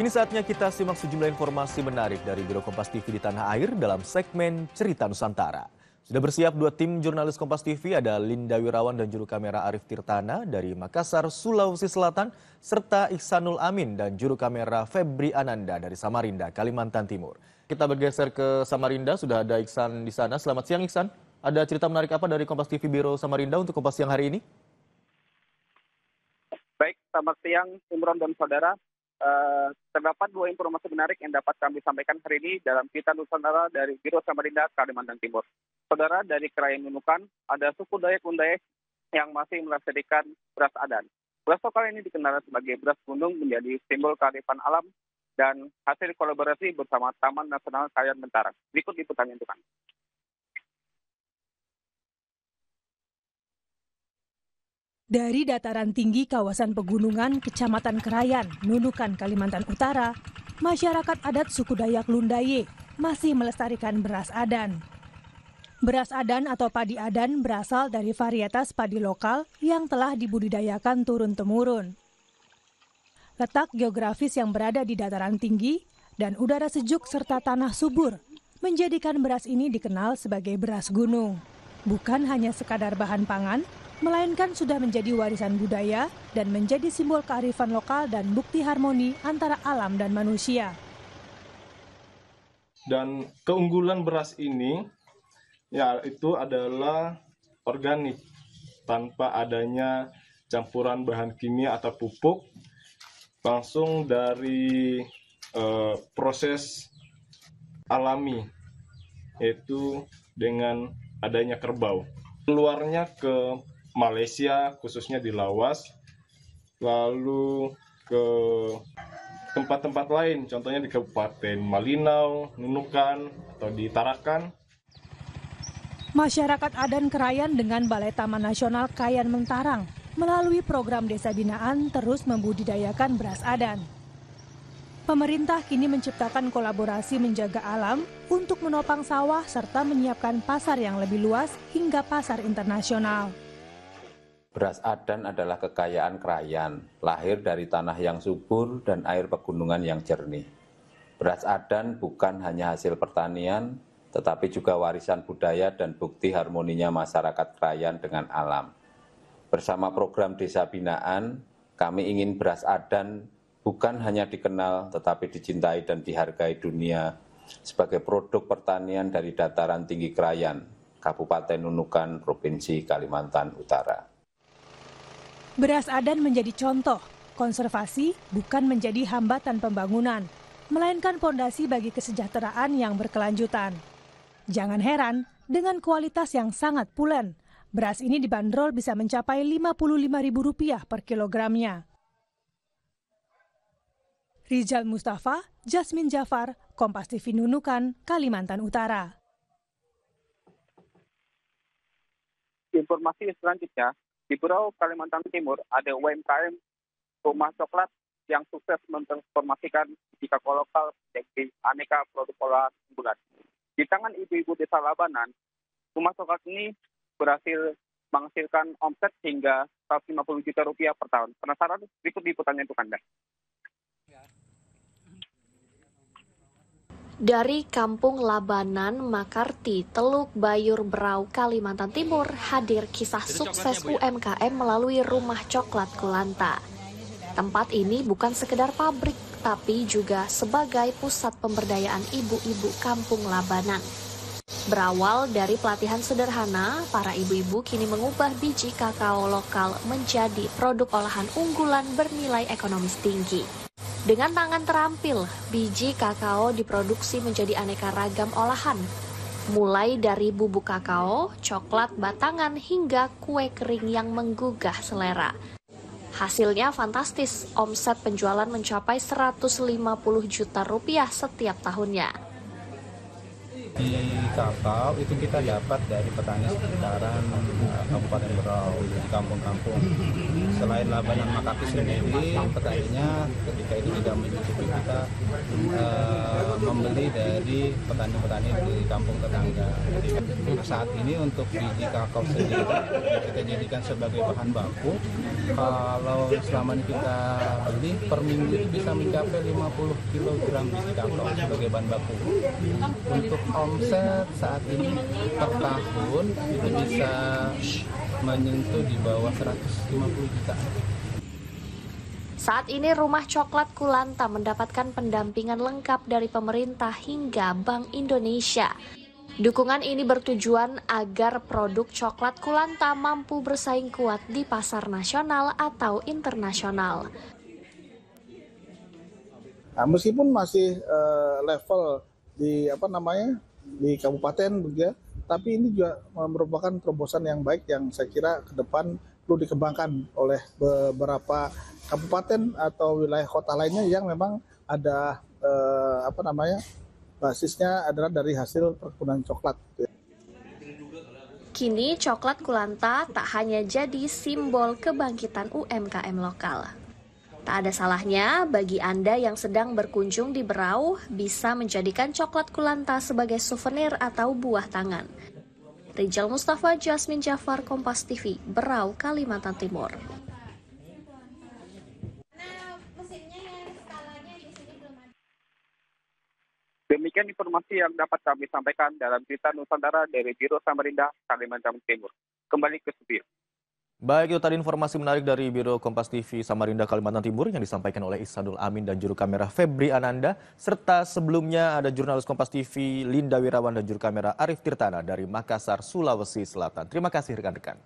Kini saatnya kita simak sejumlah informasi menarik dari Biro Kompas TV di tanah air dalam segmen Cerita Nusantara. Sudah bersiap dua tim jurnalis Kompas TV, ada Linda Wirawan dan juru kamera Arif Tirtana dari Makassar, Sulawesi Selatan, serta Iksanul Amin dan juru kamera Febri Ananda dari Samarinda, Kalimantan Timur. Kita bergeser ke Samarinda, sudah ada Iksan di sana. Selamat siang Iksan, ada cerita menarik apa dari Kompas TV Biro Samarinda untuk Kompas siang hari ini? Baik, selamat siang Imron dan saudara. Terdapat dua informasi menarik yang dapat kami sampaikan hari ini dalam Cerita Nusantara dari Biro Samarinda, Kalimantan Timur. Saudara, dari Krayan Nunukan, ada suku Dayak-Undayek yang masih melestarikan beras adan. Beras lokal ini dikenal sebagai beras gunung, menjadi simbol kearifan alam dan hasil kolaborasi bersama Taman Nasional Krayan Mentarang. Berikut liputannya untuk Anda. Dari dataran tinggi kawasan pegunungan Kecamatan Krayan, Nunukan, Kalimantan Utara, masyarakat adat suku Dayak Lundaye masih melestarikan beras adan. Beras adan atau padi adan berasal dari varietas padi lokal yang telah dibudidayakan turun-temurun. Letak geografis yang berada di dataran tinggi dan udara sejuk serta tanah subur menjadikan beras ini dikenal sebagai beras gunung. Bukan hanya sekadar bahan pangan, melainkan sudah menjadi warisan budaya dan menjadi simbol kearifan lokal dan bukti harmoni antara alam dan manusia. Dan keunggulan beras ini yaitu adalah organik, tanpa adanya campuran bahan kimia atau pupuk, langsung dari proses alami, yaitu dengan adanya kerbau. Keluarnya ke Malaysia, khususnya di Lawas, lalu ke tempat-tempat lain, contohnya di Kabupaten Malinau, Nunukan, atau di Tarakan. Masyarakat Adan Krayan dengan Balai Taman Nasional Krayan Mentarang melalui program Desa Binaan terus membudidayakan beras adan. Pemerintah kini menciptakan kolaborasi menjaga alam untuk menopang sawah serta menyiapkan pasar yang lebih luas hingga pasar internasional. Beras adan adalah kekayaan Krayan, lahir dari tanah yang subur dan air pegunungan yang jernih. Beras adan bukan hanya hasil pertanian, tetapi juga warisan budaya dan bukti harmoninya masyarakat Krayan dengan alam. Bersama program Desa Binaan, kami ingin beras adan bukan hanya dikenal, tetapi dicintai dan dihargai dunia sebagai produk pertanian dari dataran tinggi Krayan, Kabupaten Nunukan, Provinsi Kalimantan Utara. Beras adan menjadi contoh, konservasi bukan menjadi hambatan pembangunan, melainkan fondasi bagi kesejahteraan yang berkelanjutan. Jangan heran, dengan kualitas yang sangat pulen, beras ini dibanderol bisa mencapai Rp55.000 per kilogramnya. Rizal Mustafa, Jasmine Jafar, Kompas TV Nunukan, Kalimantan Utara. Informasi selanjutnya, di Pulau Kalimantan Timur ada UMKM Rumah Coklat yang sukses mentransformasikan biji kakao lokal menjadi aneka produk olahan unggulan. Di tangan ibu-ibu desa Labanan, Rumah Coklat ini berhasil menghasilkan omset hingga Rp150 juta per tahun. Penasaran? Berikut liputannya untuk Anda. Dari Kampung Labanan, Makarti, Teluk Bayur Berau, Kalimantan Timur, hadir kisah sukses UMKM melalui Rumah Coklat Kulanta. Tempat ini bukan sekedar pabrik, tapi juga sebagai pusat pemberdayaan ibu-ibu Kampung Labanan. Berawal dari pelatihan sederhana, para ibu-ibu kini mengubah biji kakao lokal menjadi produk olahan unggulan bernilai ekonomis tinggi. Dengan tangan terampil, biji kakao diproduksi menjadi aneka ragam olahan, mulai dari bubuk kakao, coklat batangan, hingga kue kering yang menggugah selera. Hasilnya fantastis, omset penjualan mencapai Rp150 juta setiap tahunnya. Di kakao itu kita dapat dari petani sekitaran Kabupaten Berau, di kampung-kampung. Selain Labanan Makarti sendiri, petaninya ketika itu tidak mencicipi kita membeli dari petani-petani di kampung tetangga. Jadi untuk saat ini untuk biji kakao sendiri kita jadikan sebagai bahan baku. Kalau selama ini kita beli per minggu itu bisa mencapai 50 kg biji kakao sebagai bahan baku. Untuk omset saat ini per tahun itu bisa menyentuh di bawah 150 juta. Saat ini Rumah Coklat Kulanta mendapatkan pendampingan lengkap dari pemerintah hingga Bank Indonesia. Dukungan ini bertujuan agar produk coklat Kulanta mampu bersaing kuat di pasar nasional atau internasional. Nah, meskipun masih level di di kabupaten begitu ya, tapi ini juga merupakan terobosan yang baik yang saya kira ke depan perlu dikembangkan oleh beberapa kabupaten atau wilayah kota lainnya yang memang ada basisnya adalah dari hasil perkebunan coklat. Kini coklat Kulanta tak hanya jadi simbol kebangkitan UMKM lokal. Tak ada salahnya bagi Anda yang sedang berkunjung di Berau bisa menjadikan coklat Kulanta sebagai souvenir atau buah tangan. Rijal Mustafa, Jasmine Jafar, Kompas TV, Berau, Kalimantan Timur. Demikian informasi yang dapat kami sampaikan dalam Cerita Nusantara dari Biro Samarinda, Kalimantan Timur. Kembali ke studio. Baik, itu tadi informasi menarik dari Biro Kompas TV Samarinda Kalimantan Timur yang disampaikan oleh Ihsanul Amin dan juru kamera Febri Ananda, serta sebelumnya ada jurnalis Kompas TV Linda Wirawan dan juru kamera Arif Tirtana dari Makassar, Sulawesi Selatan. Terima kasih rekan-rekan.